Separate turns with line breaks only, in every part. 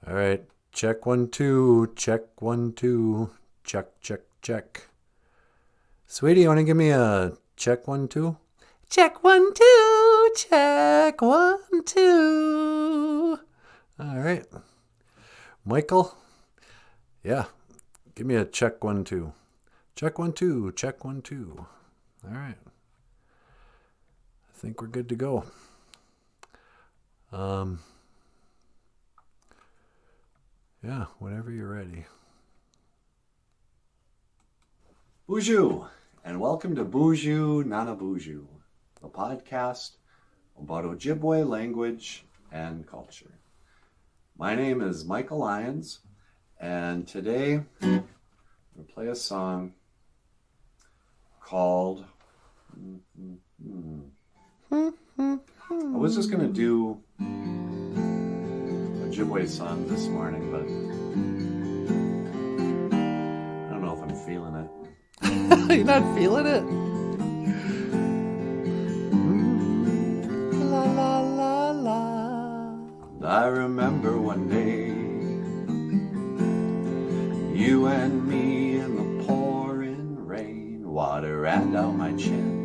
All right. Check 1 2. Check 1 2. Check, check, check. Sweetie, you want to give me a check 1 2? Check 1 2. Check 1 2. All right. Michael? Yeah. Give me a check 1 2. Check 1 2. Check 1 2. All right. I think we're good to go. Yeah, whenever you're ready. BOOZHOO, and welcome to BOOZHOO NANABOOZHOO, the podcast about Ojibwe language and culture. My name is Michael Lyons, and today I'm going to play a song called... I was just going to do Ojibwe song this morning, but I don't know if I'm feeling it. You're not feeling it? La la la la. And I remember one day, you and me in the pouring rain, water ran down my chin.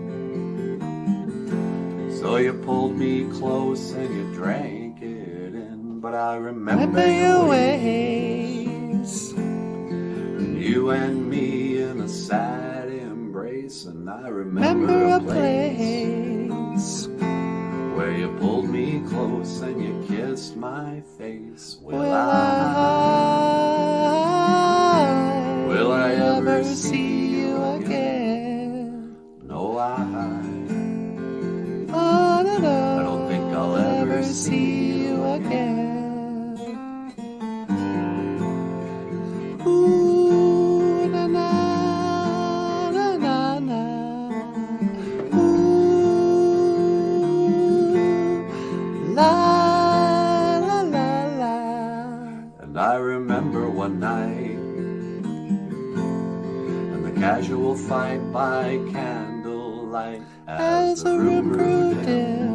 So you pulled me close and you drank it in, but I remember your ways. You and me in a sad embrace, and I remember a place where you pulled me close and you kissed my face. Will I ever see you again? No, I don't think I'll ever see you again. Ooh, na na na na na. Ooh, la la la la. And I remember one night, and the casual fight by candlelight as the room grew dim.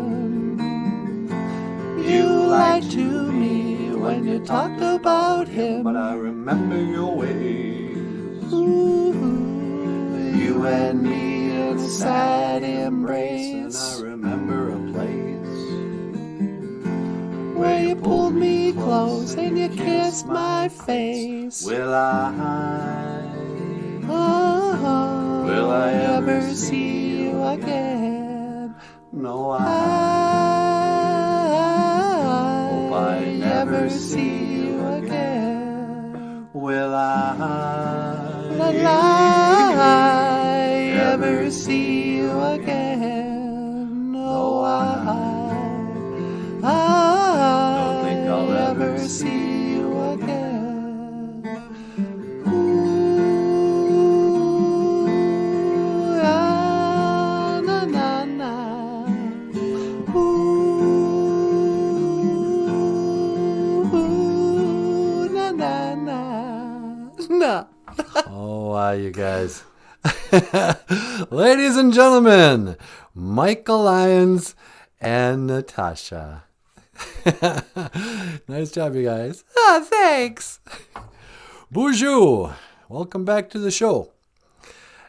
You lied to me when you talked about him, but I remember your ways. Ooh, you and me in a sad embrace, and I remember a place where you pulled me close and you kissed my face. Will I ever see you again? No, hope I never see you again. Will I ever see you again? No, I don't think I'll ever see you again. Ooh, ah, na na na. Ooh, na na na. No. Oh, wow, you guys. Ladies and gentlemen, Michael Lyons and Natasha. Nice job, you guys. Ah, thanks. Bonjour. Welcome back to the show.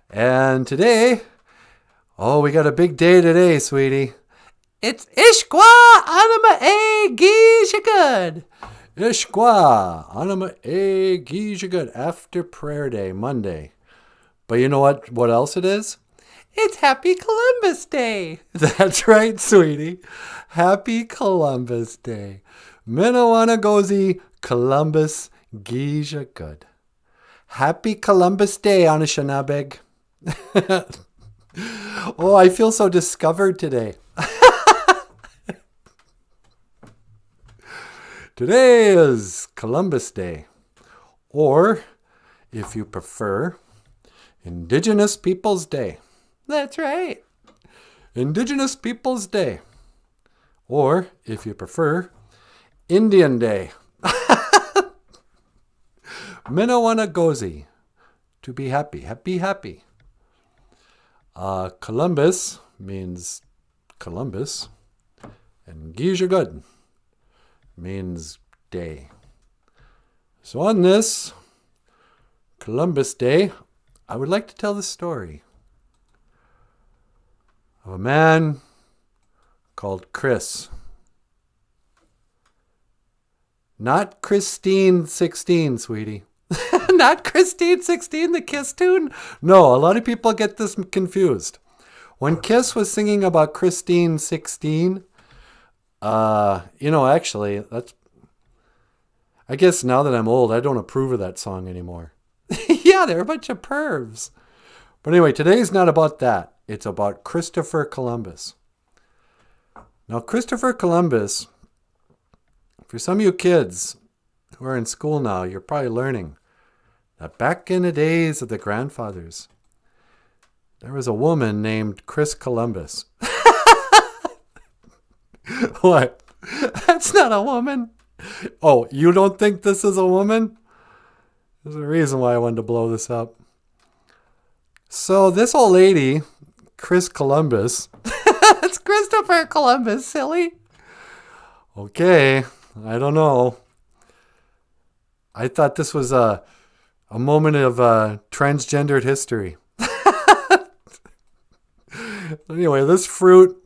And today, we got a big day today, sweetie. It's Ishkwa Anima E Gishagud. Ishkwa Anima E Gishagud. After prayer day, Monday. But you know what? What else it is? It's Happy Columbus Day. That's right, sweetie. Happy Columbus Day. Minawanagozi Columbus Gishagud. Happy Columbus Day, Anishinabeg. Oh, I feel so discovered today. Today is Columbus Day. Or, if you prefer, Indigenous Peoples Day. That's right. Indigenous Peoples Day. Or, if you prefer, Indian Day. Minawanagozi. To be happy. Happy, happy. Columbus means Columbus. And Gijagud means day. So on this Columbus Day, I would like to tell the story of a man called Chris. Not Christine 16, sweetie. Not Christine 16, the Kiss tune. No, a lot of people get this confused. When Kiss was singing about Christine 16, actually, I guess now that I'm old, I don't approve of that song anymore. Yeah, they're a bunch of pervs. But anyway, today's not about that. It's about Christopher Columbus. Now, Christopher Columbus, for some of you kids who are in school now, you're probably learning that back in the days of the grandfathers, there was a woman named Chris Columbus. What? That's not a woman. Oh, you don't think this is a woman? There's a reason why I wanted to blow this up. So this old lady, Chris Columbus, it's Christopher Columbus, silly. Okay, I don't know. I thought this was a moment of transgendered history. Anyway, this fruit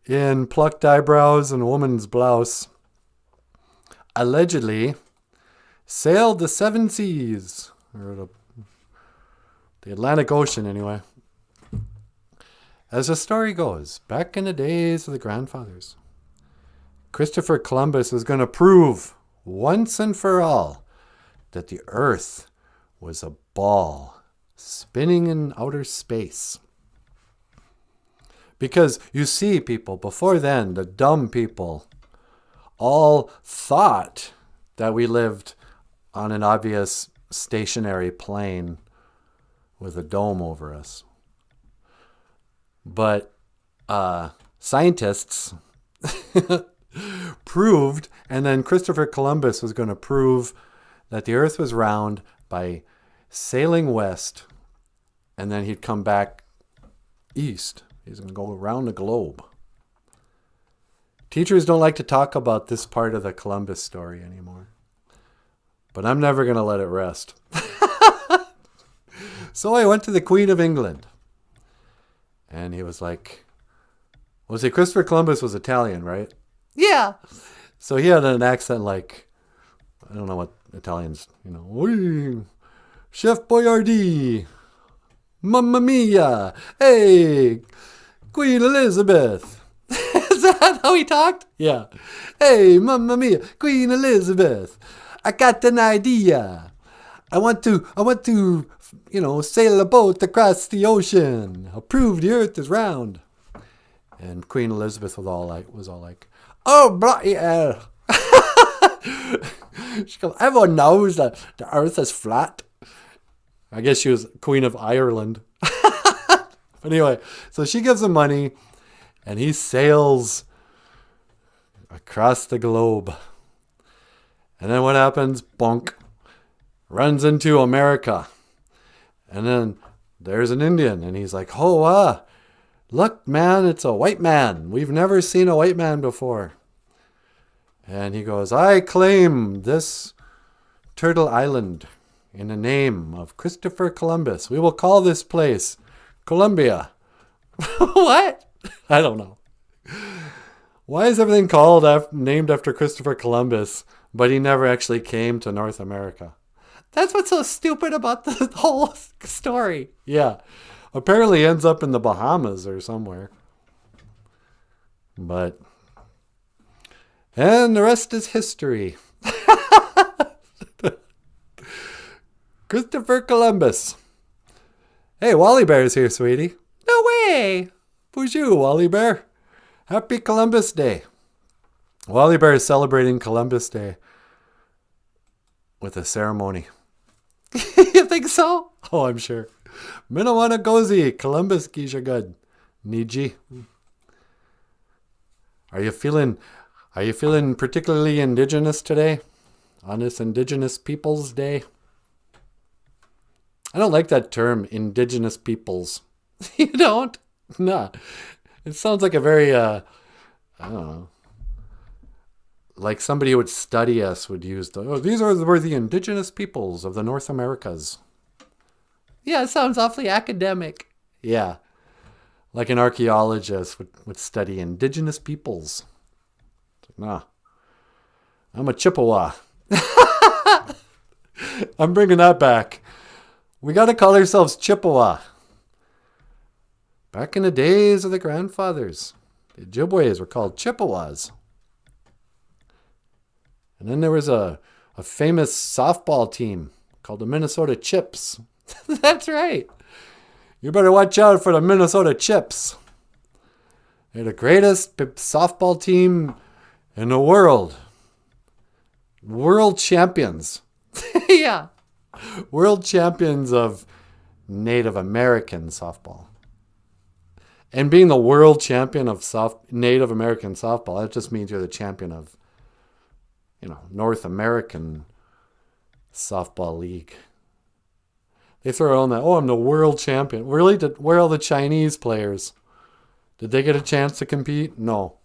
in plucked eyebrows and a woman's blouse allegedly sailed the 7 seas, or the Atlantic Ocean anyway. As the story goes, back in the days of the grandfathers, Christopher Columbus was going to prove once and for all that the earth was a ball spinning in outer space. Because you see, people, before then, the dumb people all thought that we lived on an obvious stationary plane with a dome over us. But scientists proved, and then Christopher Columbus was going to prove that the earth was round by sailing west, and then he'd come back east. He's going to go around the globe. Teachers don't like to talk about this part of the Columbus story anymore. But I'm never going to let it rest. So I went to the Queen of England. And he was like, Christopher Columbus was Italian, right? Yeah. So he had an accent like, I don't know what Italians, oui, Chef Boyardee, Mamma Mia, hey, Queen Elizabeth. Is that how he talked? Yeah. Hey, Mamma Mia, Queen Elizabeth. I got an idea. I want to, sail a boat across the ocean. I'll prove the earth is round. And Queen Elizabeth was all like, oh, bloody hell. She goes, everyone knows that the earth is flat. I guess she was Queen of Ireland. But anyway, so she gives him money, and he sails across the globe. And then what happens? Bonk. Runs into America. And then there's an Indian, and he's like, look, man, it's a white man. We've never seen a white man before. And he goes, I claim this Turtle Island in the name of Christopher Columbus. We will call this place Columbia. What? I don't know. Why is everything named after Christopher Columbus, but he never actually came to North America? That's what's so stupid about the whole story. Yeah. Apparently he ends up in the Bahamas or somewhere. And the rest is history. Christopher Columbus. Hey, Wally Bear's here, sweetie. No way. BOOZHOO, Wally Bear. Happy Columbus Day. Wally Bear is celebrating Columbus Day with a ceremony. You think so? Oh, I'm sure. Minnewana gozi, Columbus Gisha good. Niji. Are you feeling particularly indigenous today? On this Indigenous Peoples Day? I don't like that term, indigenous peoples. You don't? Nah. It sounds like a very, I don't know, like somebody who would study us would use these were the indigenous peoples of the North Americas. Yeah, it sounds awfully academic. Yeah. Like an archaeologist would study indigenous peoples. Nah. I'm a Chippewa. I'm bringing that back. We got to call ourselves Chippewa. Back in the days of the grandfathers, the Ojibwes were called Chippewas. And then there was a famous softball team called the Minnesota Chips. That's right. You better watch out for the Minnesota Chips. They're the greatest softball team in the world. World champions. Yeah. World champions of Native American softball. And being the world champion of Native American softball, that just means you're the champion of, North American softball league. They throw on that, I'm the world champion. Really? Where are all the Chinese players? Did they get a chance to compete? No.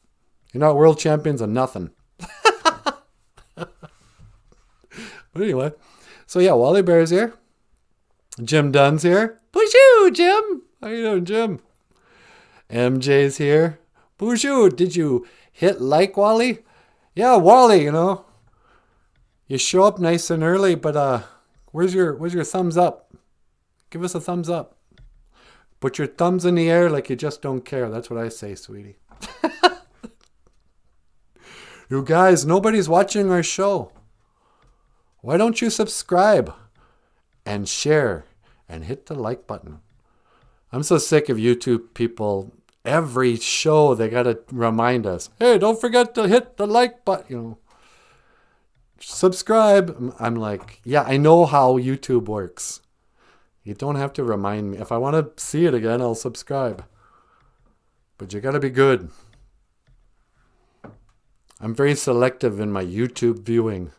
You're not world champions of nothing. But anyway, so yeah, Wally Bear's here. Jim Dunn's here. BOOZHOO, Jim. How you doing, Jim? MJ's here. BOOZHOO, did you hit like, Wally? Yeah, Wally, you show up nice and early, but where's your thumbs up? Give us a thumbs up. Put your thumbs in the air like you just don't care. That's what I say, sweetie. You guys, nobody's watching our show. Why don't you subscribe and share and hit the like button? I'm so sick of YouTube people. Every show they got to remind us, hey, don't forget to hit the like button. Subscribe. I'm like, yeah, I know how YouTube works. You don't have to remind me. If I want to see it again, I'll subscribe. But you got to be good. I'm very selective in my YouTube viewing.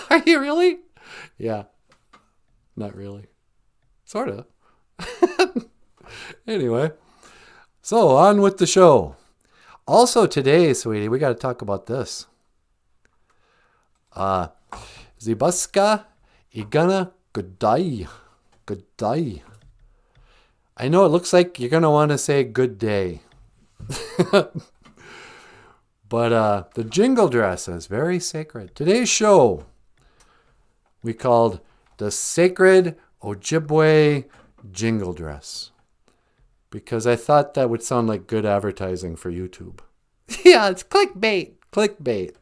Are you really? Yeah. Not really. Sort of. Anyway. So, on with the show. Also today, sweetie, we got to talk about this. Zibaska igana gudai. Good day. I know it looks like you're going to want to say good day. But the jingle dress is very sacred. Today's show we called the Sacred Ojibwe Jingle Dress. Because I thought that would sound like good advertising for YouTube. Yeah, it's clickbait. Clickbait.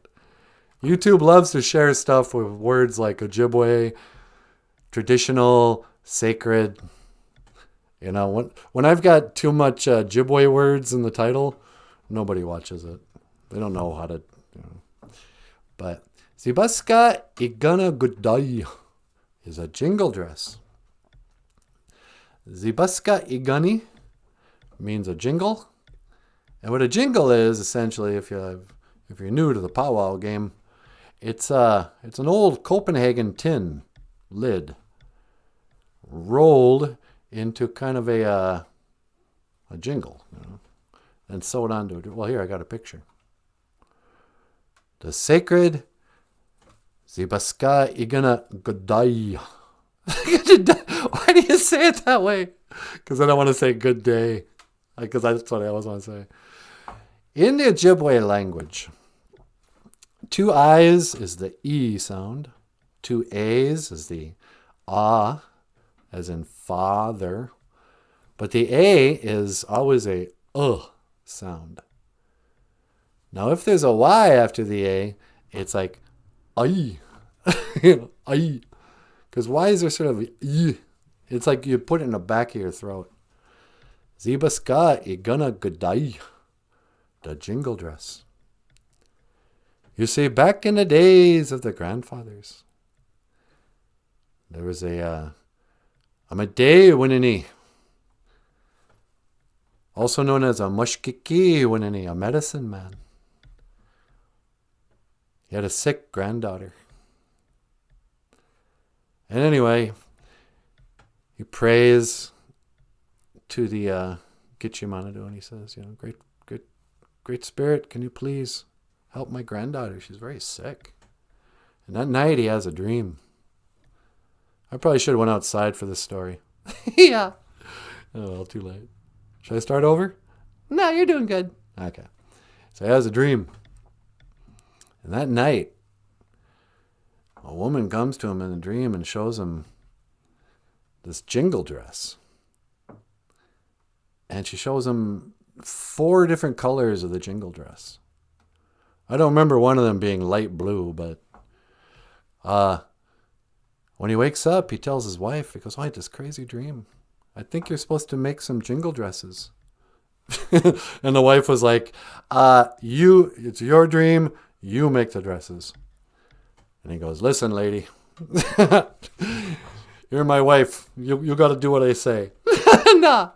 YouTube loves to share stuff with words like Ojibwe, traditional, sacred. When I've got too much Ojibwe words in the title, nobody watches it. They don't know how to. But Zibaska igana gudai is a jingle dress. Zibaska igani means a jingle, and what a jingle is essentially, if you're new to the powwow game, it's an old Copenhagen tin lid rolled into kind of a jingle, and sewed onto it. Well, here I got a picture. The sacred Zibaska igana gudai. Why do you say it that way? Because I don't want to say good day. Because that's what I always want to say. In the Ojibwe language, 2 I's is the E sound. 2 A's is the ah, as in father. But the A is always a sound. Now, if there's a Y after the A, it's like ay. Ay. Because Y's are sort of y. It's like you put it in the back of your throat. Zibaska igana gudai. The jingle dress. You see, back in the days of the grandfathers, there was a Amadei Winini, also known as a Mushkiki Winini, a medicine man. He had a sick granddaughter. And anyway, he prays to the Gitchimanadu, and he says, great spirit, can you please help my granddaughter. She's very sick. And that night he has a dream. I probably should have went outside for this story.
Yeah.
Oh, well, too late. Should I start over?
No, you're doing good.
Okay. So he has a dream. And that night, a woman comes to him in a dream and shows him this jingle dress. And she shows him 4 different colors of the jingle dress. I don't remember one of them being light blue, but when he wakes up, he tells his wife, he goes, "Oh, I had this crazy dream. I think you're supposed to make some jingle dresses." And the wife was like, it's your dream. You make the dresses. And he goes, "Listen, lady, you're my wife. You got to do what I say."
Nah.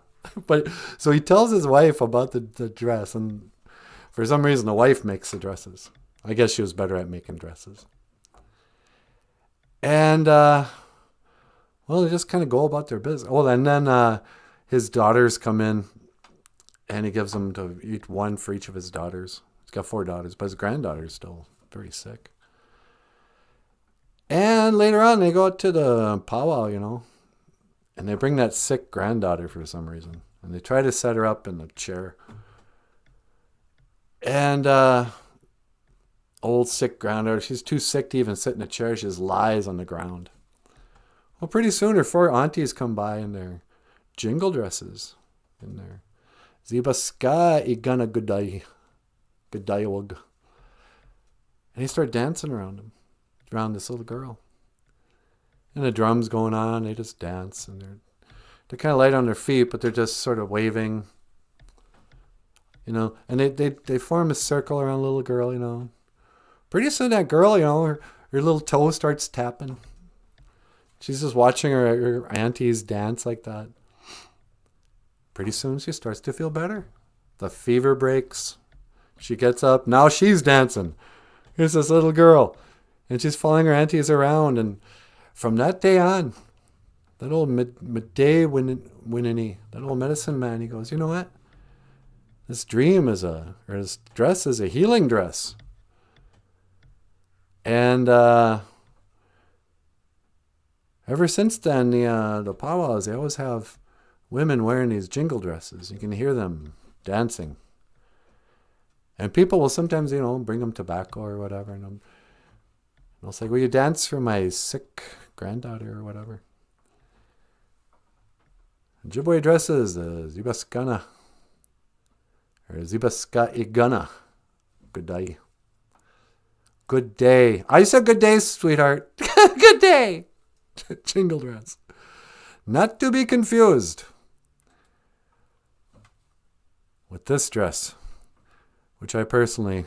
But so he tells his wife about the dress, and for some reason the wife makes the dresses. I guess she was better at making dresses. And well, they just kind of go about their business. Oh, and then his daughters come in, and he gives them to eat one for each of his daughters. He's got 4 daughters, but his granddaughter's still very sick. And later on, they go out to the powwow, and they bring that sick granddaughter for some reason. And they try to set her up in the chair. And old sick granddaughter, she's too sick to even sit in a chair. She just lies on the ground. Well, pretty soon her 4 aunties come by in their jingle dresses. In their Zibaska igana gudayawag. And they start dancing around him, around this little girl. And the drums going on, they just dance, and they're kind of light on their feet, but they're just sort of waving, and they form a circle around the little girl, Pretty soon that girl, her little toe starts tapping. She's just watching her aunties dance like that. Pretty soon she starts to feel better. The fever breaks. She gets up. Now she's dancing. Here's this little girl, and she's following her aunties around, and from that day on, that old Winnie, that old medicine man, he goes, "You know what? This this dress is a healing dress." And ever since then, the powwows, they always have women wearing these jingle dresses. You can hear them dancing. And people will sometimes, bring them tobacco or whatever, and they'll say, "Will you dance for my sick granddaughter," or whatever. Ojibwe dresses, the Zibaskana, or Zibaska Igana. Good day. Good day. I said good day, sweetheart.
Good day.
Jingle dress. Not to be confused with this dress, which I personally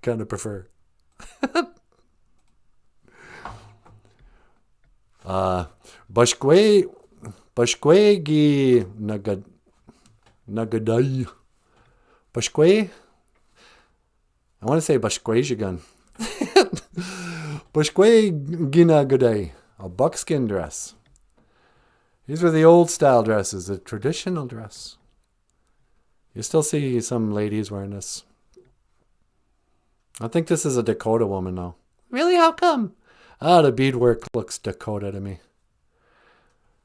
kind of prefer. Bashkwegi Nagaday. Bashkwe? I want to say Bashkwejigan. Bashkwe Ginagadai. A buckskin dress. These were the old style dresses, the traditional dress. You still see some ladies wearing this. I think this is a Dakota woman though.
Really? How come?
The beadwork looks Dakota to me.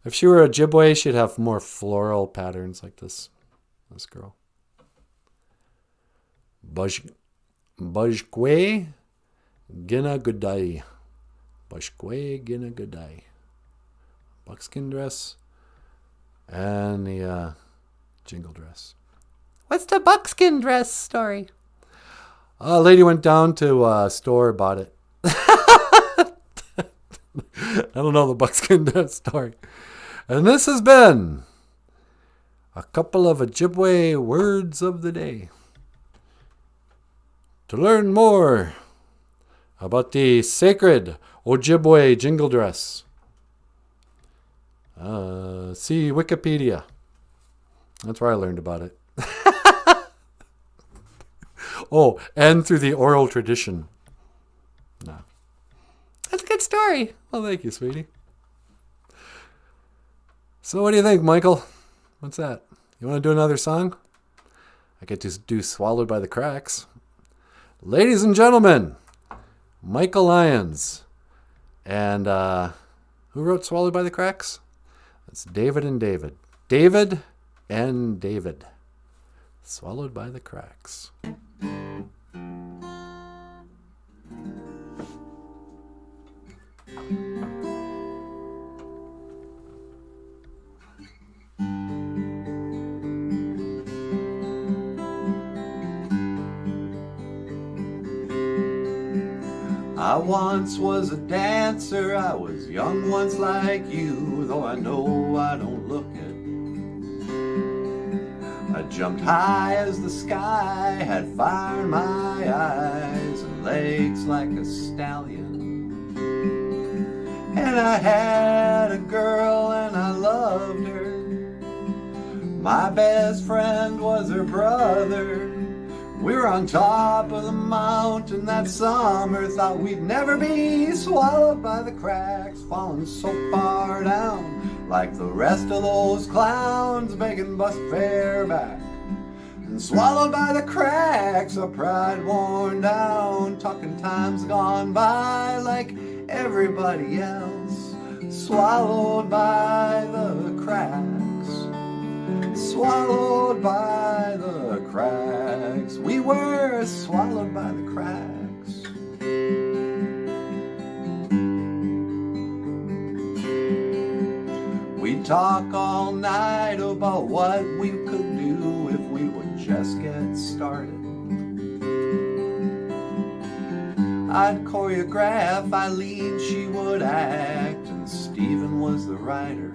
If she were a Ojibwe, she'd have more floral patterns like this girl. Bajkwe Gina Gudai. Bashkwe Gina Gudai. Buckskin dress and the jingle dress.
What's the buckskin dress story?
A lady went down to a store, bought it. I don't know the buckskin dress story. And this has been a couple of Ojibwe words of the day. To learn more about the sacred Ojibwe jingle dress, see Wikipedia. That's where I learned about it. Oh, and through the oral tradition. No.
That's a good story.
Well, thank you, sweetie. So what do you think, Michael? What's that? You want to do another song? I get to do Swallowed by the Cracks. Ladies and gentlemen, Michael Lyons. And who wrote Swallowed by the Cracks? It's David and David. David and David. Swallowed by the Cracks. I once was a dancer, I was young once like you, though I know I don't look it. I jumped high as the sky, had fire in my eyes, and legs like a stallion. And I had a girl and I loved her. My best friend was her brother. We were on top of the mountain that summer, thought we'd never be swallowed by the cracks, falling so far down, like the rest of those clowns begging bus fare back. And swallowed by the cracks, our pride worn down, talking times gone by like everybody else. Swallowed by the cracks. Swallowed by the cracks. We were swallowed by the cracks. We'd talk all night about what we could do if we would just get started. I'd choreograph, Eileen, she would act, and Stephen was the writer.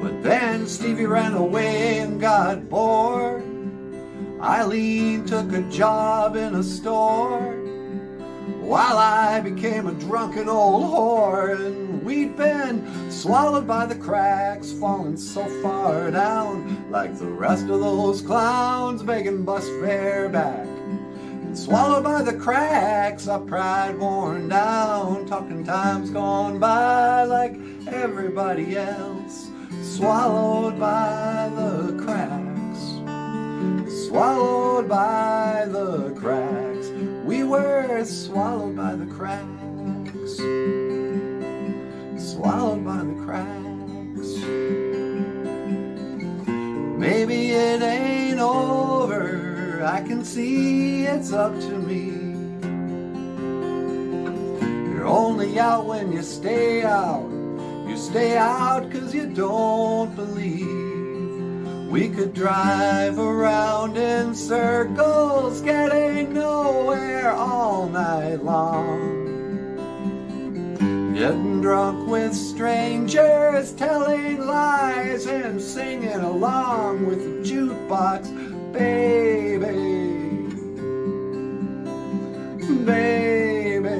But then Stevie ran away and got bored. Eileen took a job in a store, while I became a drunken old whore. And we'd been swallowed by the cracks, falling so far down, like the rest of those clowns begging bus fare back. And swallowed by the cracks, our pride worn down, talking times gone by like everybody else. Swallowed by the cracks. Swallowed by the cracks. We were swallowed by the cracks. Swallowed by the cracks. Maybe it ain't over, I can see it's up to me. You're only out when you stay out. You stay out 'cause you don't believe. We could drive around in circles, getting nowhere all night long. Getting drunk with strangers, telling lies and singing along with the jukebox, baby, baby.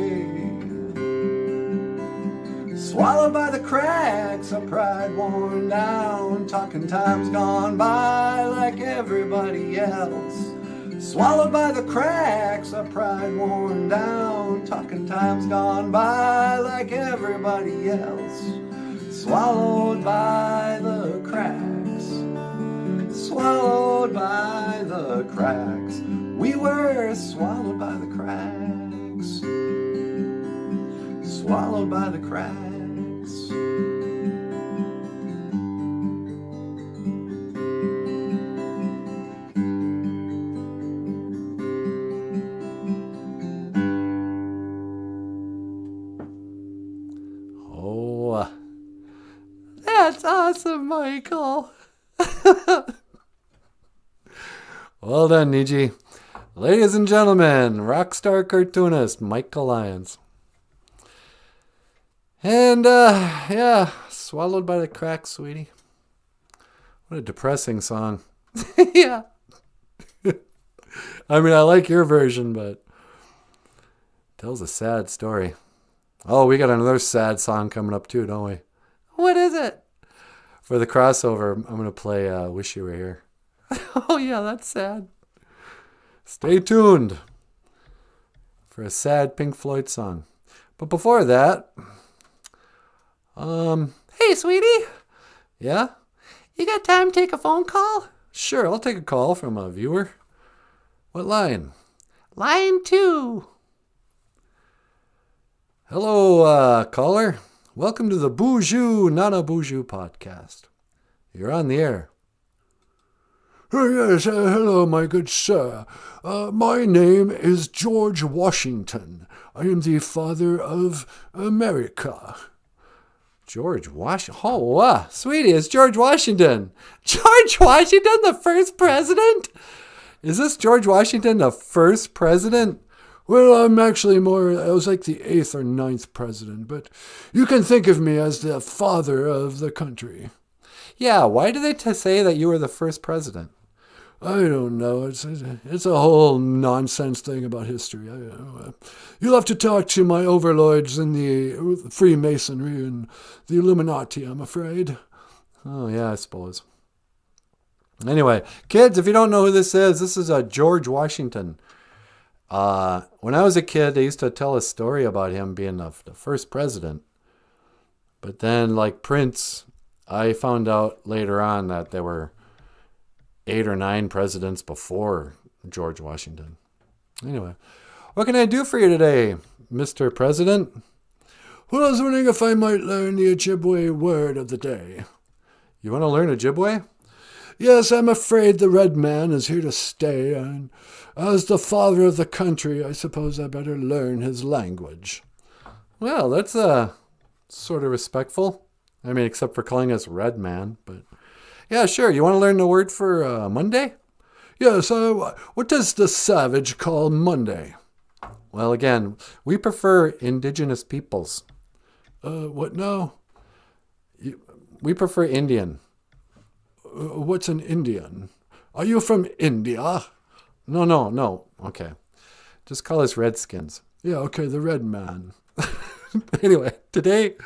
Swallowed by the cracks, our pride worn down, talking times gone by like everybody else. Swallowed by the cracks, our pride worn down, talking times gone by like everybody else. Swallowed by the cracks. Swallowed by the cracks. We were swallowed by the cracks. Swallowed by the cracks.
Oh, that's awesome, Michael.
Well done, Niji. Ladies and gentlemen, rock star cartoonist Michael Lyons. And, yeah, Swallowed by the Cracks, sweetie. What a depressing song.
Yeah.
I mean, I like your version, but it tells a sad story. Oh, we got another sad song coming up too, don't we?
What is it?
For the crossover, I'm going to play Wish You Were Here.
Oh, yeah, that's sad.
Stay tuned for a sad Pink Floyd song. But before that,
Hey, sweetie,
yeah?
you got time to take a phone call?
Sure, I'll take a call from a viewer. What line?
Line 2.
Hello, caller. Welcome to the BOOZHOO NANABOOZHOO podcast. You're on the air.
Yes, hello, my good sir. My name is George Washington. I am the father of America.
George Washington. Oh, sweetie, it's George Washington. George Washington, the first president? Is this George Washington, the first president?
Well, I'm actually I was like the 8th or 9th president, but you can think of me as the father of the country.
Yeah, why do they say that you were the first president?
I don't know. It's a whole nonsense thing about history. You'll have to talk to my overlords in the Freemasonry and the Illuminati, I'm afraid.
Oh, yeah, I suppose. Anyway, kids, if you don't know who this is George Washington. When I was a kid, they used to tell a story about him being the first president. But then, like Prince, I found out later on that there were 8 or 9 presidents before George Washington. Anyway, what can I do for you today, Mr. President?
Well, I was wondering if I might learn the Ojibwe word of the day.
You want to learn Ojibwe?
Yes, I'm afraid the red man is here to stay, and as the father of the country, I suppose I better learn his language.
Well, that's sort of respectful. I mean, except for calling us red man, but yeah, sure. You want to learn the word for Monday?
Yes, what does the savage call Monday?
Well, again, we prefer indigenous peoples.
What now?
We prefer Indian.
What's an Indian? Are you from India?
No. Okay. Just call us Redskins.
Yeah, okay, the red man.
Anyway, today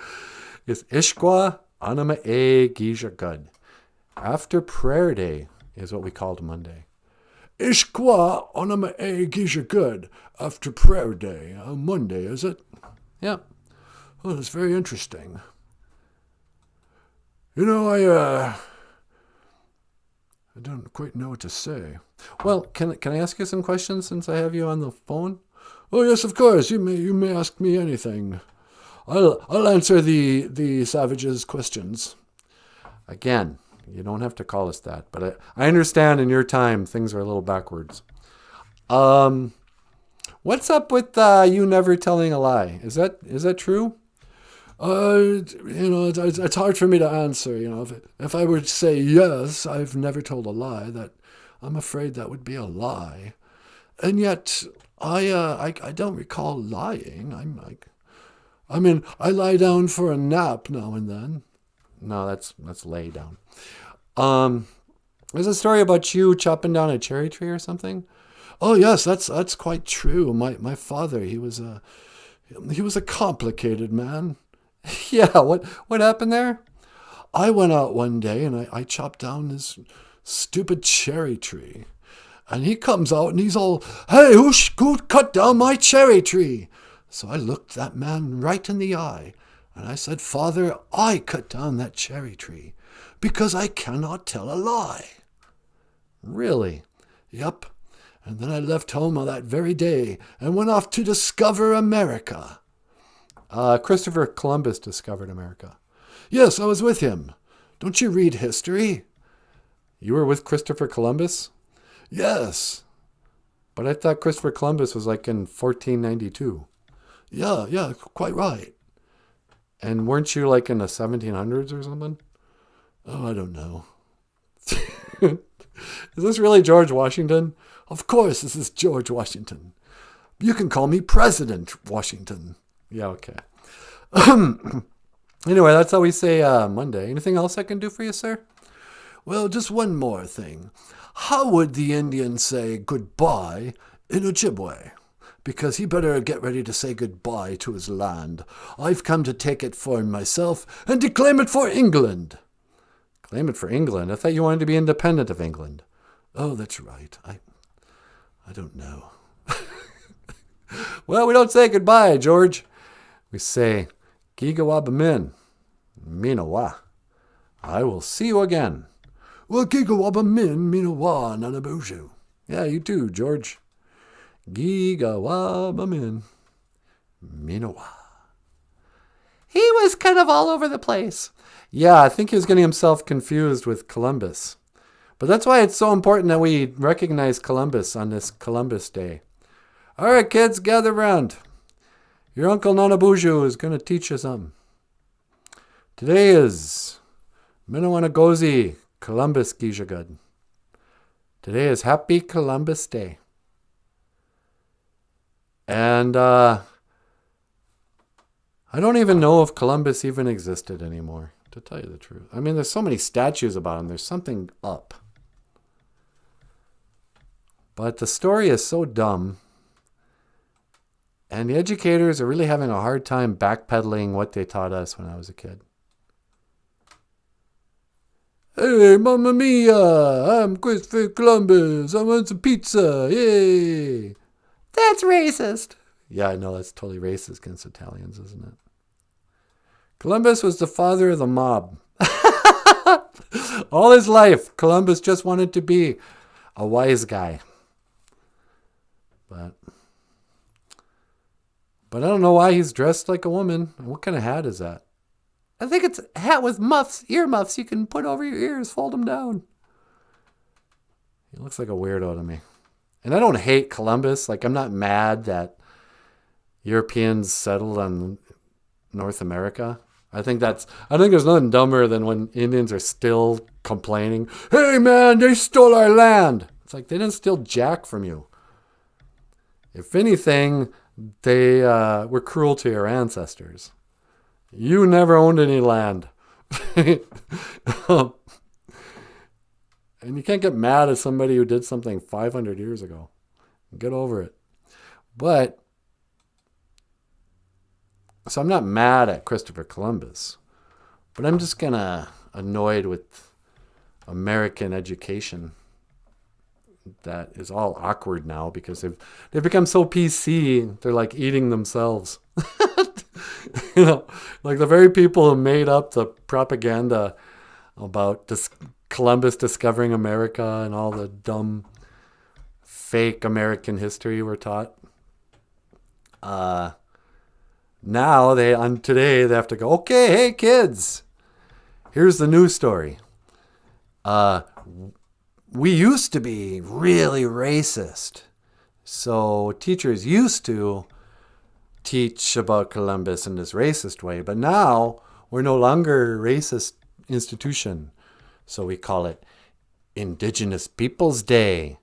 is Ishkwa Anama E Gija Gud. After prayer day is what we called Monday.
Ishkwa Onama E Gija Gud. After prayer day. Monday, is it?
Yeah.
Oh, that's very interesting. You know, I don't quite know what to say.
Well, can I ask you some questions since I have you on the phone?
Oh yes, of course. You may ask me anything. I'll answer the savage's questions.
Again, you don't have to call us that, but I understand in your time things are a little backwards. What's up with you never telling a lie? Is that true?
It's hard for me to answer. You know, if I were to say yes, I've never told a lie, that I'm afraid that would be a lie, and yet I don't recall lying. I lie down for a nap now and then.
No, that's lay down. There's a story about you chopping down a cherry tree or something.
Oh yes, that's quite true. My father, he was a complicated man.
Yeah, what happened there?
I went out one day and I chopped down this stupid cherry tree. And he comes out and he's all, "Hey, who cut down my cherry tree?" So I looked that man right in the eye and I said, "Father, I cut down that cherry tree because I cannot tell a lie."
Really?
Yep. And then I left home on that very day and went off to discover America.
Christopher Columbus discovered America.
Yes, I was with him. Don't you read history?
You were with Christopher Columbus?
Yes.
But I thought Christopher Columbus was like in 1492.
Yeah, quite right.
And weren't you like in the 1700s or something?
Oh, I don't know.
Is this really George Washington?
Of course, this is George Washington. You can call me President Washington.
Yeah, okay. Anyway, that's how we say Monday. Anything else I can do for you, sir?
Well, just one more thing. How would the Indian say goodbye in Ojibwe? Because he better get ready to say goodbye to his land. I've come to take it for myself and to claim it for England.
Claim it for England? I thought you wanted to be independent of England.
Oh, that's right. I don't know.
Well, we don't say goodbye, George. We say, Gigawabamin, Minawa. I will see you again.
Well, Gigawabamin, Minawa, Nanaboozhoo.
Yeah, you too, George.
Gigawabamin. Minowa.
He was kind of all over the place.
Yeah, I think he was getting himself confused with Columbus. But that's why it's so important that we recognize Columbus on this Columbus Day. All right, kids, gather round. Your Uncle Nanaboozhoo is going to teach you something. Today is Minawanagozi Columbus Gijagad. Today is Happy Columbus Day. And I don't even know if Columbus even existed anymore, to tell you the truth. I mean, there's so many statues about him. There's something up. But the story is so dumb. And the educators are really having a hard time backpedaling what they taught us when I was a kid. Hey, Mamma Mia! I'm Christopher Columbus. I want some pizza. Yay!
That's racist.
Yeah, I know. That's totally racist against Italians, isn't it? Columbus was the father of the mob. All his life, Columbus just wanted to be a wise guy. But I don't know why he's dressed like a woman. What kind of hat is that?
I think it's a hat with muffs, ear muffs you can put over your ears, fold them down.
He looks like a weirdo to me. And I don't hate Columbus. Like, I'm not mad that Europeans settled on North America. I think there's nothing dumber than when Indians are still complaining, hey man, they stole our land. It's like, they didn't steal jack from you. If anything, they were cruel to your ancestors. You never owned any land. And you can't get mad at somebody who did something 500 years ago. Get over it. So I'm not mad at Christopher Columbus, but I'm just kind of annoyed with American education that is all awkward now because they've become so PC, they're like eating themselves. You know, like the very people who made up the propaganda about Columbus discovering America and all the dumb fake American history we're taught. Now today they have to go, okay, hey kids, here's the news story. We used to be really racist. So teachers used to teach about Columbus in this racist way, but now we're no longer a racist institution. So we call it Indigenous Peoples Day.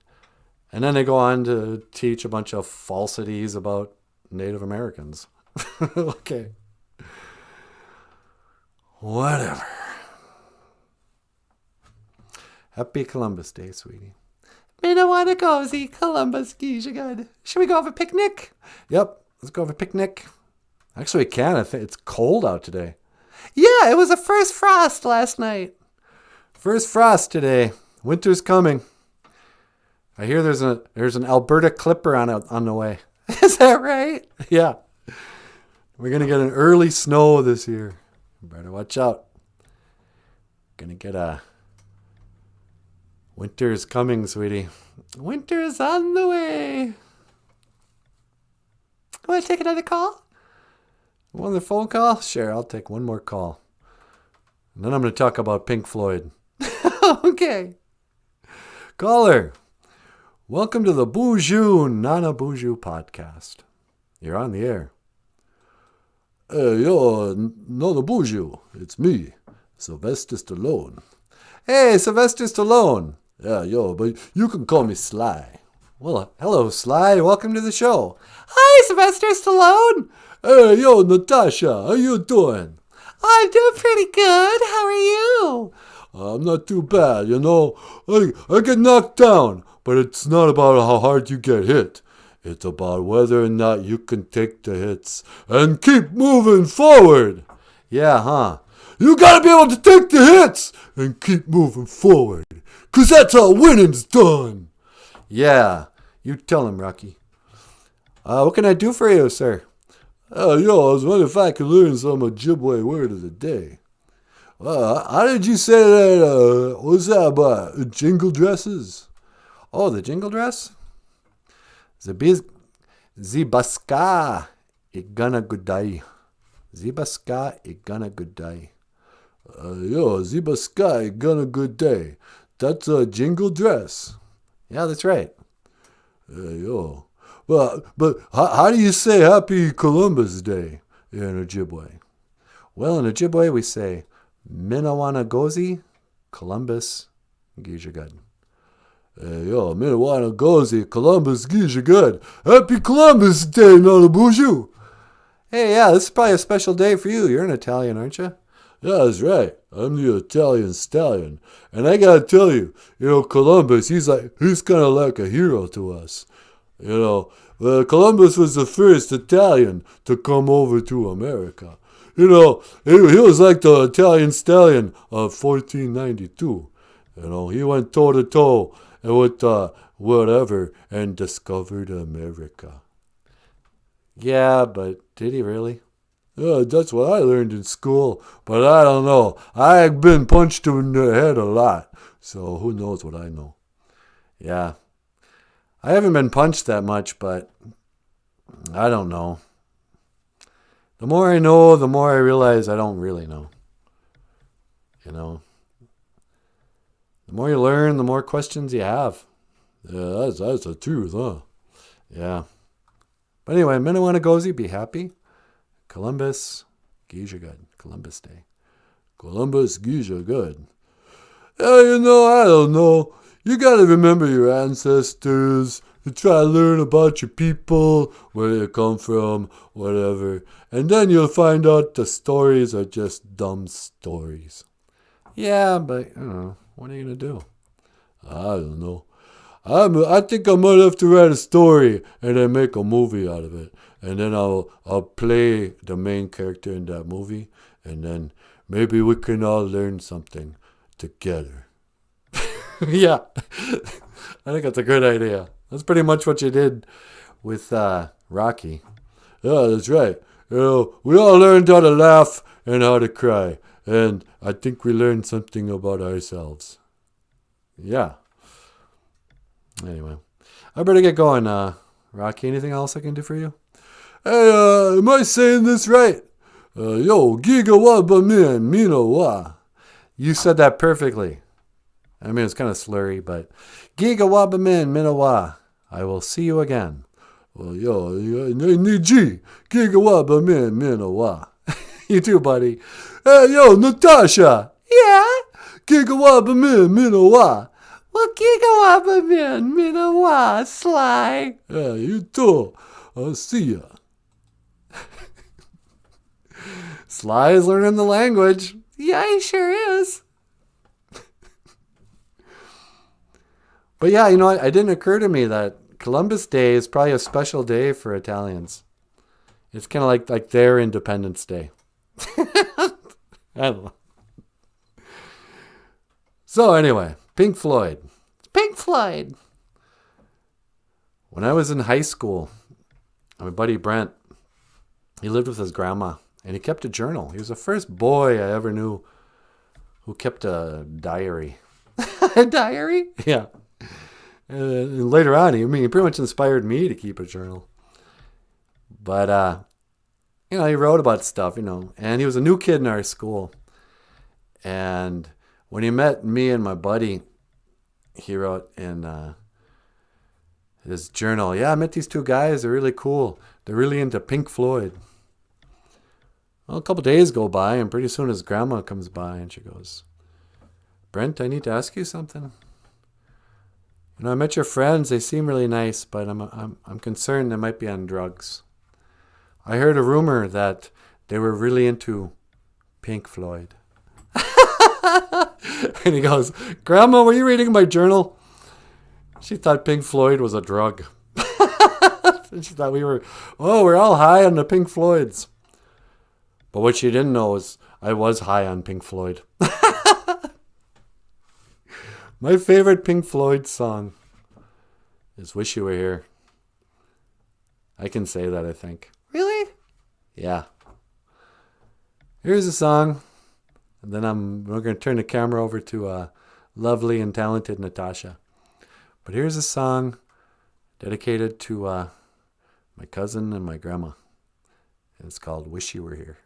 And then they go on to teach a bunch of falsities about Native Americans. Okay. Whatever. Happy Columbus Day, sweetie.
Minawanagozi Columbus Gijagad. Should we go have a picnic?
Yep, let's go have a picnic. Actually, we can. I think it's cold out today.
Yeah, it was a first frost last night.
First frost today. Winter's coming. I hear there's an Alberta clipper on the way.
Is that right?
Yeah. We're going to get an early snow this year. Better watch out. Going to get a... Winter's coming, sweetie.
Winter's on the way. Want to take another call?
Want a phone call? Sure, I'll take one more call. And then I'm going to talk about Pink Floyd.
Okay.
Caller, welcome to the BOOZHOO NANABOOZHOO podcast. You're on the air.
Hey, yo, Nanaboozhoo. It's me, Sylvester Stallone.
Hey, Sylvester Stallone.
Yeah, yo, but you can call me Sly.
Well, hello, Sly. Welcome to the show.
Hi, Sylvester Stallone.
Hey, yo, Natasha, how you doing?
I'm doing pretty good. How are you?
I'm not too bad, you know. I get knocked down, but it's not about how hard you get hit. It's about whether or not you can take the hits and keep moving forward.
Yeah, huh?
You gotta be able to take the hits and keep moving forward. 'Cause that's how winning's done.
Yeah, you tell him, Rocky. What can I do for you, sir?
Yo, I was wondering if I could learn some Ojibwe word of the day. How did you say that, what's that about, jingle dresses?
Oh, the jingle dress? Zibaska igana gudai. Zibaska igana gudai.
Yo, Zibaska, gonna good day. That's a jingle dress.
Yeah, that's right.
Yo. Well, but how do you say Happy Columbus Day in Ojibwe?
Well, in Ojibwe we say Minawana Gozi, Columbus, Gijagud.
Yo, Minawana Gozi, Columbus Gijagud. Happy Columbus Day, Nanaboozhoo.
Hey, yeah, this is probably a special day for you. You're an Italian, aren't you?
Yeah, that's right. I'm the Italian stallion. And I gotta tell you, Columbus, he's kind of like a hero to us. Columbus was the first Italian to come over to America. He was like the Italian stallion of 1492. He went toe-to-toe with whatever and discovered America.
Yeah, but did he really?
Yeah, that's what I learned in school, but I don't know. I've been punched in the head a lot, so who knows what I know.
Yeah. I haven't been punched that much, but I don't know. The more I know, the more I realize I don't really know. The more you learn, the more questions you have.
Yeah, that's the truth, huh?
Yeah. But anyway, Minawana be happy. Columbus, Gijagud, Columbus Day.
Columbus Gijagud. Yeah, I don't know. You gotta remember your ancestors. You try to learn about your people, where they come from, whatever. And then you'll find out the stories are just dumb stories.
Yeah, but, what are you going to do?
I don't know. I think I might have to write a story and then make a movie out of it. And then I'll play the main character in that movie. And then maybe we can all learn something together.
Yeah. I think that's a good idea. That's pretty much what you did with Rocky.
Yeah, that's right. We all learned how to laugh and how to cry. And I think we learned something about ourselves.
Yeah. Anyway, I better get going. Rocky, anything else I can do for you?
Hey, am I saying this right? Giga wa ba min, mina wa.
You said that perfectly. I mean, it's kind of slurry, but Giga wa ba min, mina wa. I will see you again.
Well, Niji, Giga wa ba min, mina wa.
You too, buddy.
Hey, Natasha.
Yeah?
Giga wa ba min, mina wa.
Well, Giga Min, Minawa, Sly.
Yeah, you too. I'll see ya.
Sly is learning the language.
Yeah, he sure is.
But yeah, it didn't occur to me that Columbus Day is probably a special day for Italians. It's kind of like their Independence Day. I don't know. So anyway, Pink Floyd.
Pink Floyd.
When I was in high school, my buddy Brent, he lived with his grandma, and he kept a journal. He was the first boy I ever knew who kept a diary.
A diary?
Yeah. And later on, he pretty much inspired me to keep a journal. But, he wrote about stuff, and he was a new kid in our school. And when he met me and my buddy, he wrote in his journal, yeah, I met these two guys. They're really cool. They're really into Pink Floyd. Well, a couple days go by, and pretty soon his grandma comes by, and she goes, Brent, I need to ask you something. I met your friends. They seem really nice, but I'm concerned they might be on drugs. I heard a rumor that they were really into Pink Floyd. And he goes, Grandma, were you reading my journal? She thought Pink Floyd was a drug. And she thought we're all high on the Pink Floyds. But what she didn't know is I was high on Pink Floyd. My favorite Pink Floyd song is Wish You Were Here. I can say that, I think.
Really?
Yeah. Here's a song. And then we're going to turn the camera over to lovely and talented Natasha. But here's a song dedicated to my cousin and my grandma. And it's called Wish You Were Here.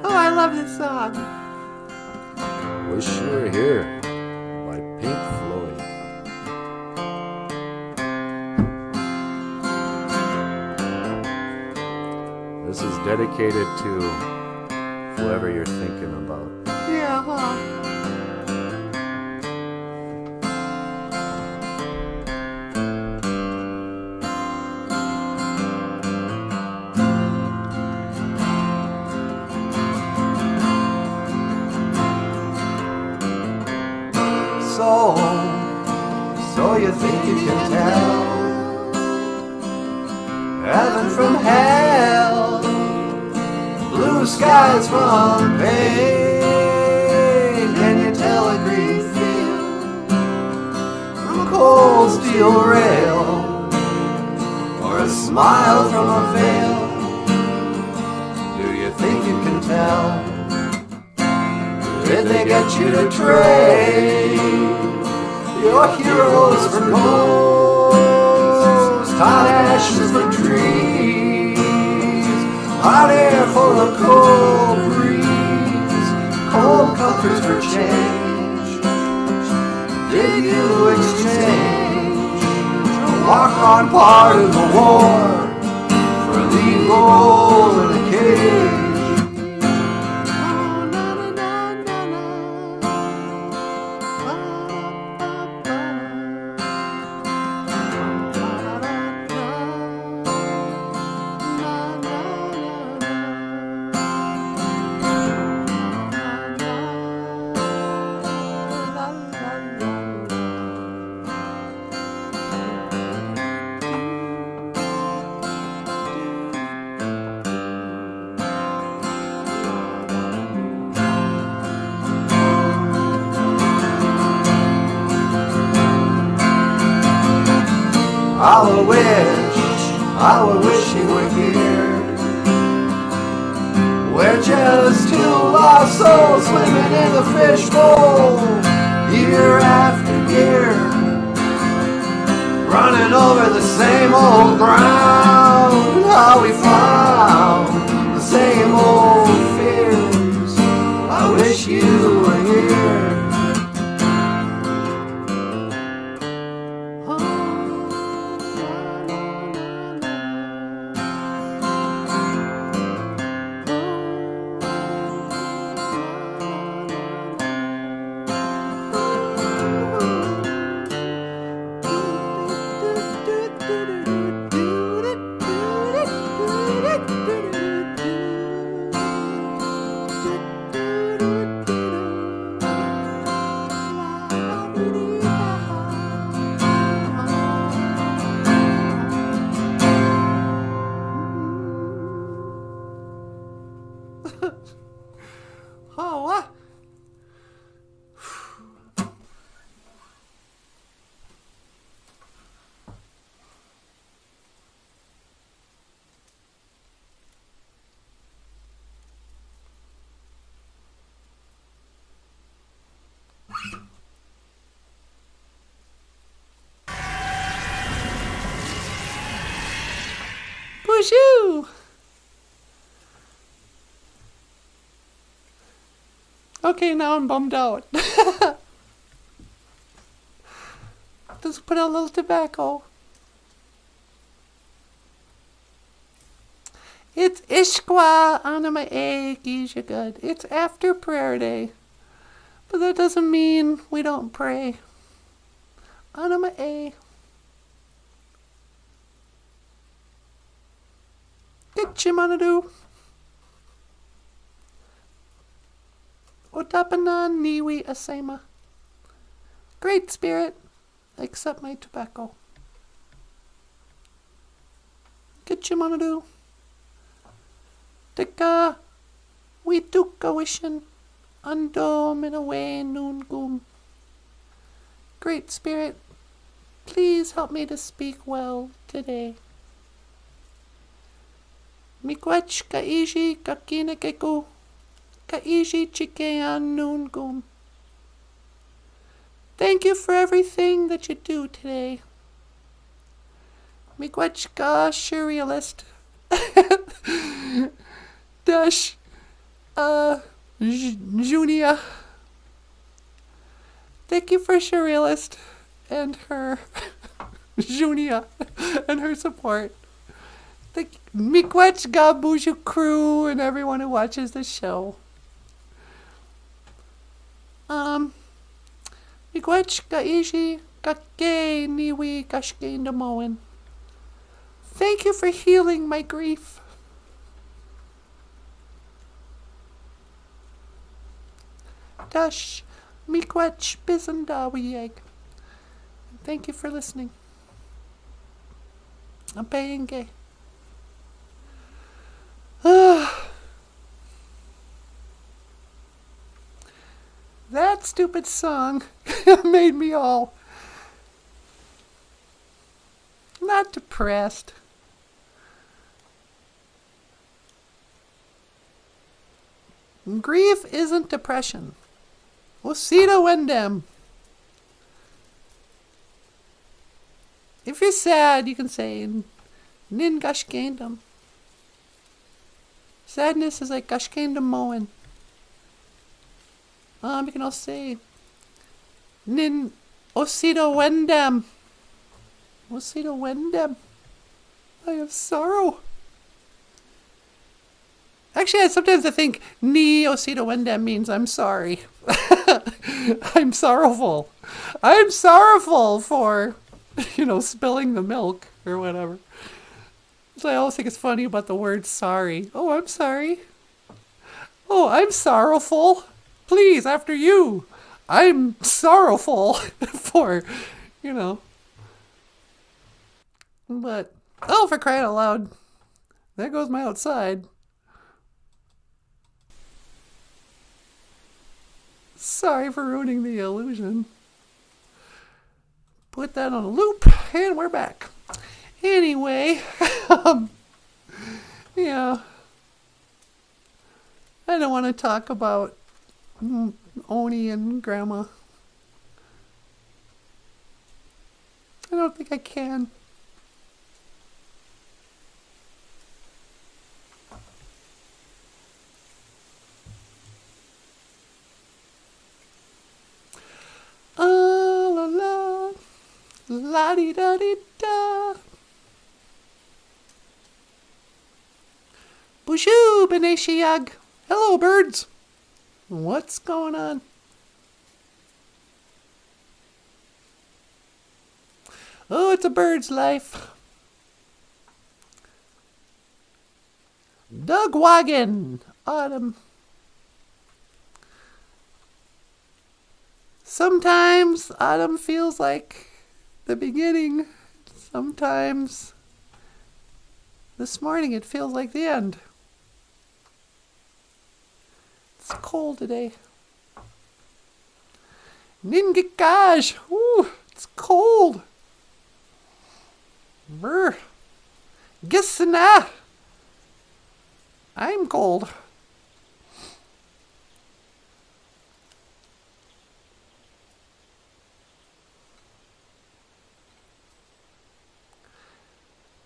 Oh, I love this song.
Wish You Were Here by Pink Floyd. This is dedicated to whoever you're thinking about.
Yeah, huh?
So you think you can tell heaven from hell, blue skies from pain? Can you tell a green field from a cold steel rail, or a smile from a veil? Do you think you can tell? Did they get you to trade your heroes for ghosts, hot ashes for trees, hot air for a cold breeze, cold comforts for change? Did you exchange a walk-on part of the war for a lead role in a cage? I wish you were here, we're just two lost souls swimming in the fishbowl, year after year, running over the same old ground. How we found the same old fears. I wish you were here.
Oh, what? BOOZHOO! Okay, now I'm bummed out. Let's put out a little tobacco. It's Ishkwa Anima E Gija Good. It's after prayer day. But that doesn't mean we don't pray. Anima E. Get you wanna do. Otapana niwi asema. Great Spirit, accept my tobacco. Get you wanna do. Tika we tuka wishin ando min away noon goom. Great Spirit, Please help me to speak well today. Miigwech kaiji kakinakeku. Kaiji chikean noongum. Thank you for everything that you do today. Miigwech ga surrealist. Dash. Junia. Thank you for surrealist and her Junia and her support. Miigwech ga BOOZHOO crew and everyone who watches the show. Miigwech ga ishi kake niwi kashke ndamoen. Thank you for healing my grief. Dash miigwech bizandawiyeg. Thank you for listening. I'm paying gay. That stupid song made me all not depressed. Grief isn't depression. Osita Wendem. If you're sad, you can say Nin Gashkendam. Sadness is like Gashkendam Moen. You can also say Nin Osita Wendem. Osita Wendem. I have sorrow. Actually, sometimes I think Ni Osita Wendem means I'm sorry. I'm sorrowful. I'm sorrowful for, spilling the milk or whatever. So I always think it's funny about the word sorry. Oh, I'm sorry. Oh, I'm sorrowful. Please, after you. I'm sorrowful for, But, for crying out loud. There goes my outside. Sorry for ruining the illusion. Put that on a loop, and we're back. Anyway, yeah. I don't want to talk about Oni and Grandma. I don't think I can. La la, la di da di da. BOOZHOO Beneshiyag. Hello, birds. What's going on? Oh, it's a bird's life. Doug Wagon. Autumn. Sometimes autumn feels like the beginning. Sometimes this morning it feels like the end. It's cold today. Ningikaj. Ooh, it's cold. Brr. Gisana. I'm cold.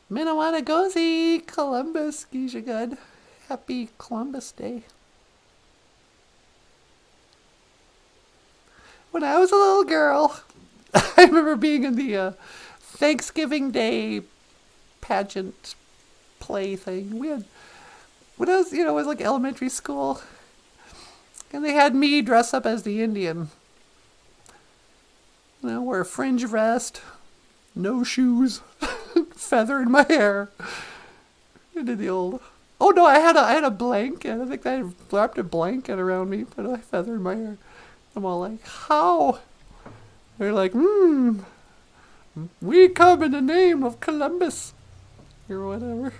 Minnewannagozi, Columbus, Gijagud. Happy Columbus Day. When I was a little girl, I remember being in the Thanksgiving Day pageant play thing. We had, when I was, it was like elementary school, and they had me dress up as the Indian. Wear a fringe vest, no shoes, feather in my hair. I did the old. Oh no, I had a blanket. I think I wrapped a blanket around me, put a feather in my hair. I'm all like, how? They're like, we come in the name of Columbus, or whatever.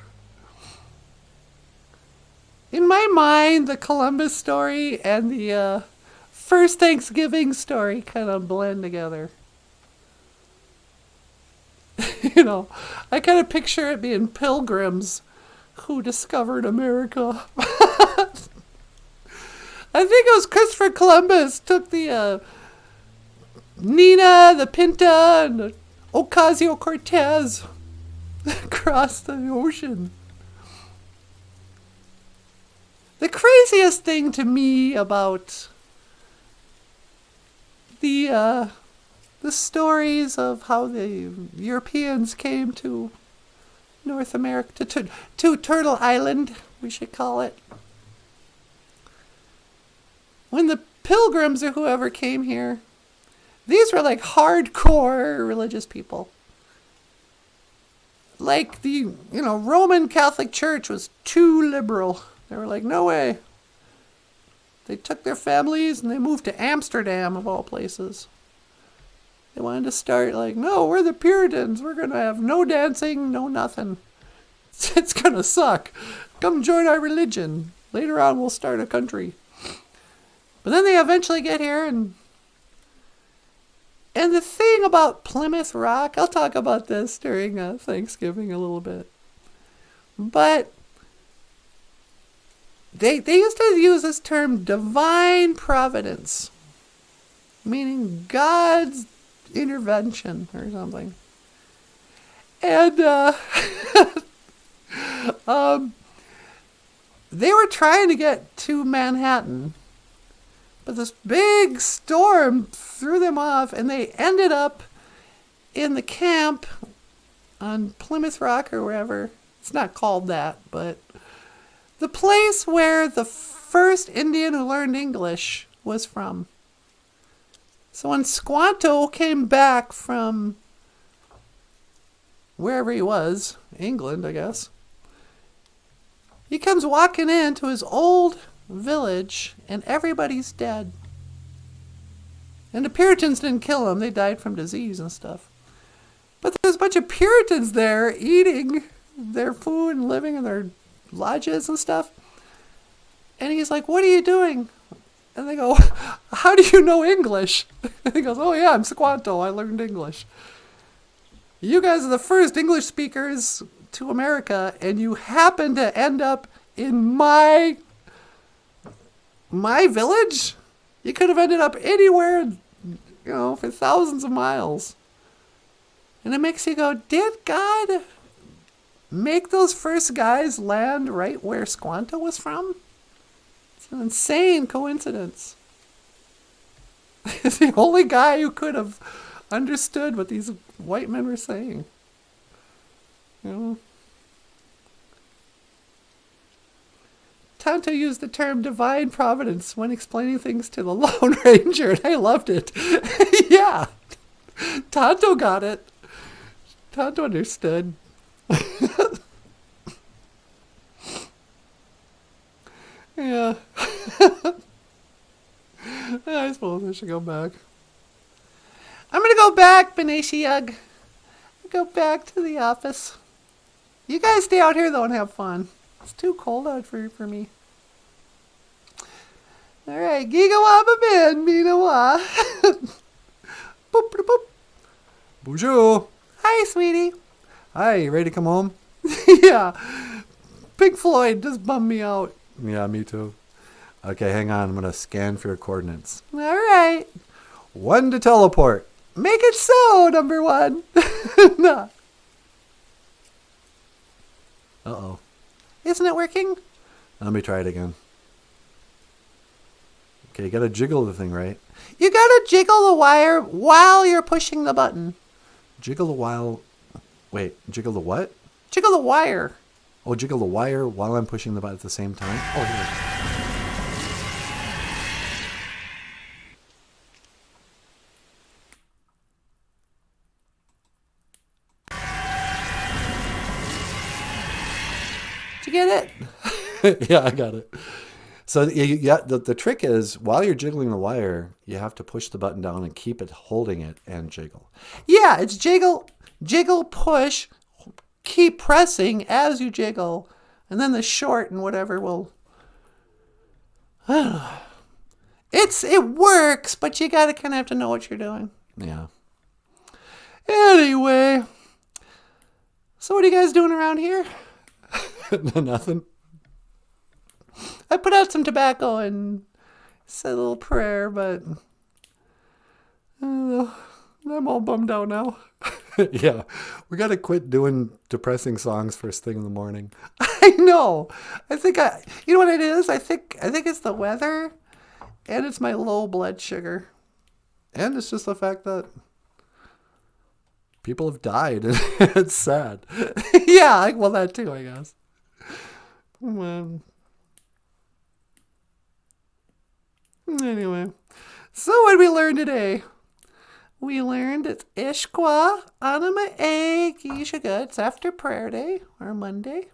In my mind, the Columbus story and the first Thanksgiving story kind of blend together. I kind of picture it being pilgrims who discovered America. I think it was Christopher Columbus took the Nina, the Pinta, and the Ocasio-Cortez across the ocean. The craziest thing to me about the stories of how the Europeans came to North America, to Turtle Island, we should call it. When the Pilgrims or whoever came here, these were like hardcore religious people. Like the, Roman Catholic Church was too liberal. They were like, no way. They took their families and they moved to Amsterdam, of all places. They wanted to start like, no, we're the Puritans. We're going to have no dancing, no nothing. It's going to suck. Come join our religion. Later on, we'll start a country. But then they eventually get here, and the thing about Plymouth Rock, I'll talk about this during Thanksgiving a little bit. But they used to use this term divine providence, meaning God's intervention or something. And they were trying to get to Manhattan, but this big storm threw them off, and they ended up in the camp on Plymouth Rock or wherever. It's not called that, but the place where the first Indian who learned English was from. So when Squanto came back from wherever he was, England, I guess, he comes walking into his old village, and everybody's dead. And the Puritans didn't kill him. They died from disease and stuff. But there's a bunch of Puritans there eating their food and living in their lodges and stuff. And he's like, what are you doing? And they go, how do you know English? And he goes, oh yeah, I'm Squanto. I learned English. You guys are the first English speakers to America, and you happen to end up in my village? You could have ended up anywhere, for thousands of miles. And it makes you go, did God make those first guys land right where Squanto was from? It's an insane coincidence. He's the only guy who could have understood what these white men were saying. Tonto used the term divine providence when explaining things to the Lone Ranger, and I loved it. Yeah, Tonto got it. Tonto understood. Yeah. I suppose I should go back. I'm going to go back, Benashiug. Go back to the office. You guys stay out here, though, and have fun. It's too cold out for me. All right, Gigawaba Ben, Minawa. Boop, boop, boop.
Bonjour.
Hi, sweetie.
Hi, you ready to come home?
Yeah. Pink Floyd just bummed me out.
Yeah, me too. Okay, hang on. I'm going to scan for your coordinates.
All right.
1 to teleport.
Make it so, number 1. No.
Uh-oh.
Isn't it working?
Let me try it again. Okay, you got to jiggle the thing, right?
You got to jiggle the wire while you're pushing the button.
Jiggle the while... Wait, jiggle the what?
Jiggle the wire.
Oh, jiggle the wire while I'm pushing the button at the same time? Oh, here.
Did you get it?
Yeah, I got it. So the trick is, while you're jiggling the wire, you have to push the button down and keep it holding it and jiggle.
Yeah, it's jiggle, push, keep pressing as you jiggle, and then the short and whatever will... It works, but you gotta kind of have to know what you're doing.
Yeah.
Anyway, So what are you guys doing around here?
Nothing.
I put out some tobacco and said a little prayer, but I'm all bummed out now.
Yeah, we got to quit doing depressing songs first thing in the morning.
I know. You know what it is? I think it's the weather, and it's my low blood sugar.
And it's just the fact that people have died, and it's sad.
Yeah, well, that too, I guess. Anyway, so what did we learn today? We learned it's Ishkwa Anima E Gishaga. It's after prayer day, or Monday.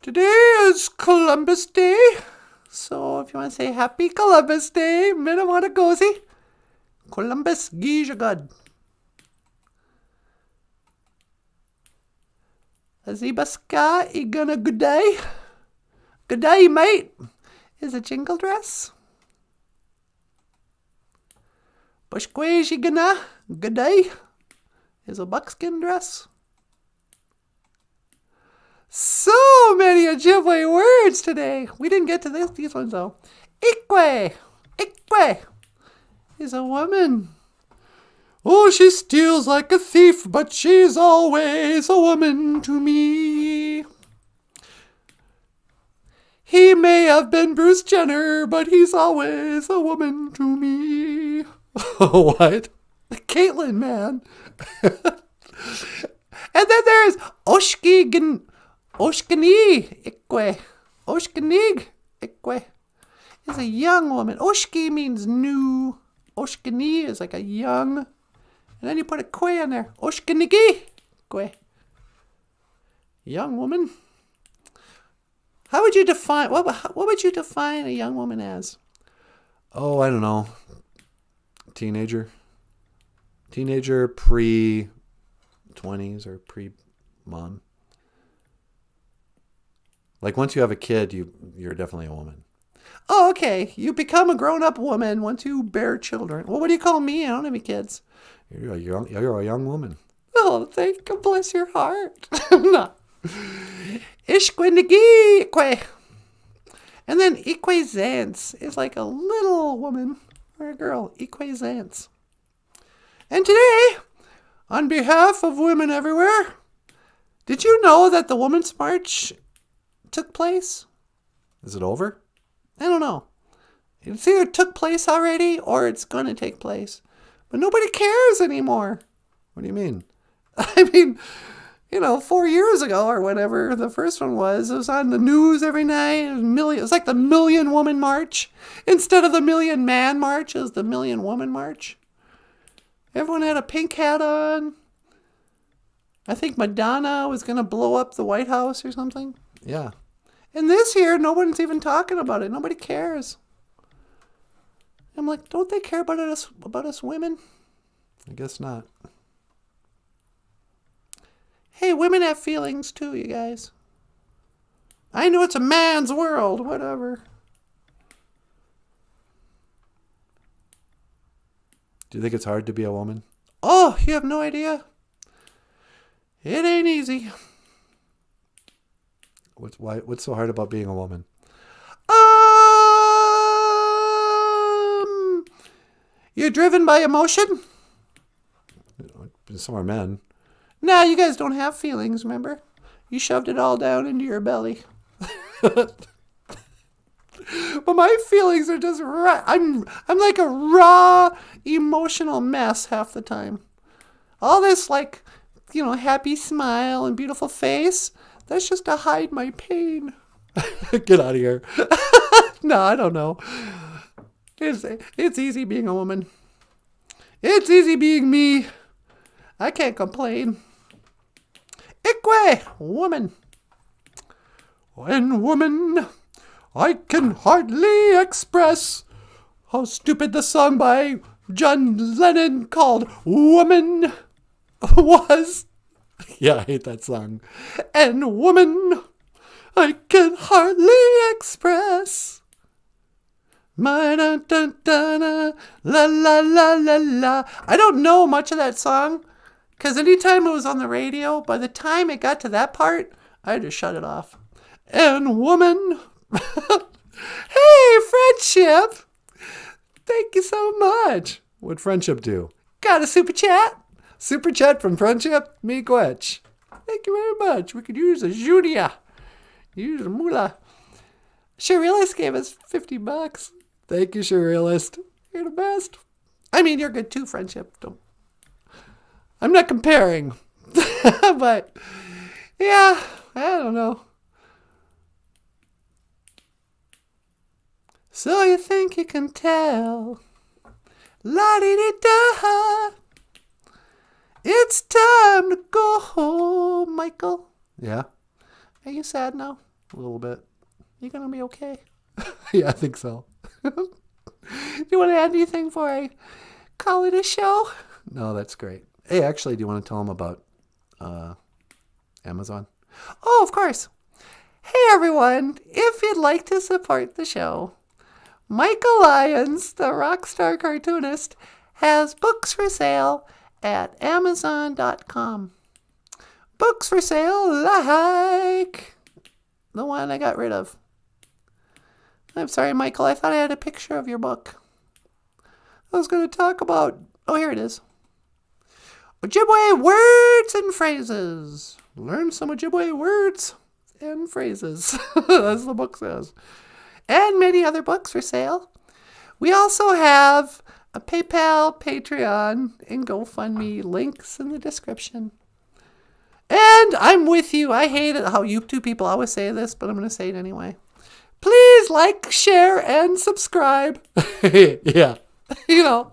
Today is Columbus Day. So if you want to say Happy Columbus Day, Minamanagozi, Columbus Gijagad. Azibaska Igana Good Day. Good day, mate. Is a jingle dress. Bushquaji Gana Good Day is a buckskin dress. So many Ojibwe words today. We didn't get to these ones though. Ikwe is a woman. Oh, she steals like a thief, but she's always a woman to me. He may have been Bruce Jenner, but he's always a woman to me.
What?
Caitlyn, man. And then there's Oshkini Ikwe. Oshkinig Ikwe is a young woman. Oshki means new. Oshkini is like a young. And then you put a kwe in there. Oshkinigi Ikwe. Young woman. How would you define, what would you define a young woman as?
Oh, I don't know. Teenager, pre-20s or pre-mom. Like once you have a kid, you're definitely a woman.
Oh, okay. You become a grown-up woman once you bear children. Well, what do you call me? I don't have any kids.
You're a young woman.
Oh, thank God, bless your heart. No. Ishquinigi Ikwe. And then Ikwe Zance is like a little woman or a girl. Ikwe Zance. And today, on behalf of women everywhere, did you know that the Women's March took place?
Is it over?
I don't know. It's either took place already or it's going to take place. But nobody cares anymore.
What do you mean?
I mean, 4 years ago or whenever the first one was, it was on the news every night. It was like the Million Woman March. Instead of the Million Man March, it was the Million Woman March. Everyone had a pink hat on. I think Madonna was going to blow up the White House or something.
Yeah.
And this year, no one's even talking about it. Nobody cares. I'm like, don't they care about us women?
I guess not.
Hey, women have feelings too, you guys. I know it's a man's world, whatever.
Do you think it's hard to be a woman?
Oh, you have no idea. It ain't easy.
What's so hard about being a woman?
You're driven by emotion?
So are men.
Nah, you guys don't have feelings, remember? You shoved it all down into your belly. But my feelings are just raw. I'm like a raw emotional mess half the time. All this happy smile and beautiful face, that's just to hide my pain.
Get out of here.
No, I don't know. It's easy being a woman. It's easy being me. I can't complain. Ikwe, woman. When woman, I can hardly express how stupid the song by John Lennon called Woman was.
Yeah, I hate that song.
And woman, I can hardly express my da-da-da-da, la la la la la. I don't know much of that song. Because anytime it was on the radio, by the time it got to that part, I just shut it off. And woman, hey, friendship, thank you so much.
What'd friendship do?
Got a super chat?
Super chat from friendship? Me quetch.
Thank you very much. We could use a Junia. Use a moolah. Surrealist gave us $50.
Thank you, Surrealist.
You're the best. I mean, you're good too, friendship. I'm not comparing. But, yeah, I don't know. So you think you can tell? La-di-di-da. It's time to go home, Michael.
Yeah?
Are you sad now?
A little bit.
You gonna be okay?
Yeah, I think so.
Do you want to add anything before I call it a show?
No, that's great. Hey, actually, do you want to tell them about Amazon?
Oh, of course. Hey, everyone. If you'd like to support the show, Michael Lyons, the rock star cartoonist, has books for sale at Amazon.com. Books for sale like the one I got rid of. I'm sorry, Michael. I thought I had a picture of your book. I was going to talk about... Oh, here it is. Ojibwe words and phrases. Learn some Ojibwe words and phrases, as the book says. And many other books for sale. We also have a PayPal, Patreon, and GoFundMe links in the description. And I'm with you. I hate it how you two people always say this, but I'm going to say it anyway. Please like, share, and subscribe.
Yeah.
You know,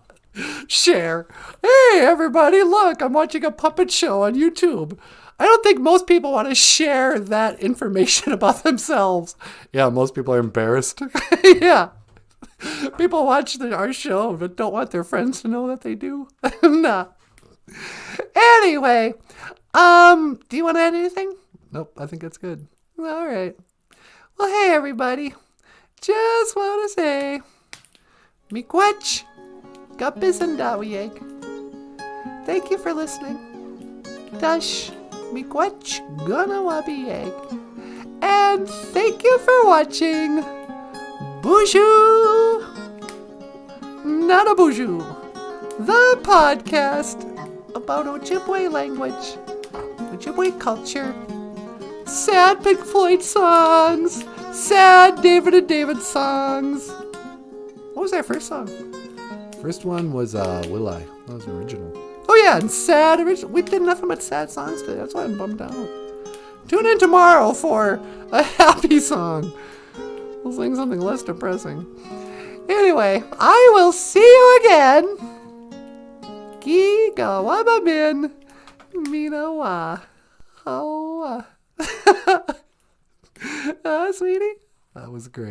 share. Hey, everybody, look, I'm watching a puppet show on YouTube. I don't think most people want to share that information about themselves.
Yeah, most people are embarrassed.
Yeah. People watch our show but don't want their friends to know that they do. Nah. Anyway, do you want to add anything?
Nope, I think that's good.
All right. Well, hey, everybody. Just want to say, miigwech, gabisandawieg. Thank you for listening. Dash, miigwech, ganawabieg. And thank you for watching BOOZHOO NANABOOZHOO, the podcast about Ojibwe language, Ojibwe culture, sad Pink Floyd songs, sad David and David songs. What was our first song?
First one was Will I. That was original.
Oh yeah, and sad original. We did nothing but sad songs today. That's why I'm bummed out. Tune in tomorrow for a happy song. We'll sing something less depressing. Anyway, I will see you again. Gigawabamin Minawa. Hawa. Sweetie?
That was great.